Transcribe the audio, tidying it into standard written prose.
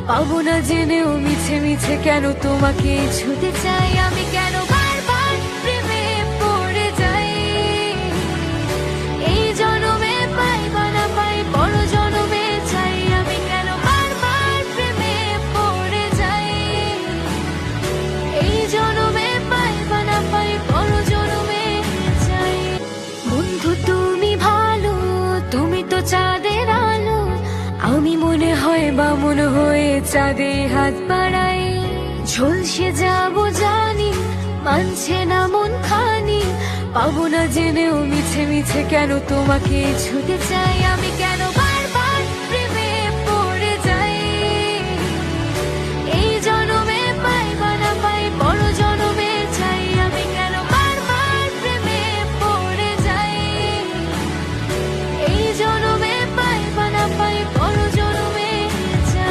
পাবো না জেনেও মিছে মিছে কেন তোমাকে ছুতে চাই আমি, কেন বারবার প্রেমে পড়ে যাই। এই জনমে পাই বা না পাই বড় জনমে চাই আমি, কেন বারবার প্রেমে পড়ে যাই। এই জনমে পাই বা না পাই বড় জনমে চাই। বন্ধু তুমি ভালো, তুমি তো চাঁদের আলো, আমি মনে হয় বামুন হয়ে চাঁদে হাত বাড়াই। ঝলসে যাবো জানি, মানছে না মন খানি, পাবো না জেনেও মিছে মিছে কেন তোমাকে ছুতে চাই আমি, কেন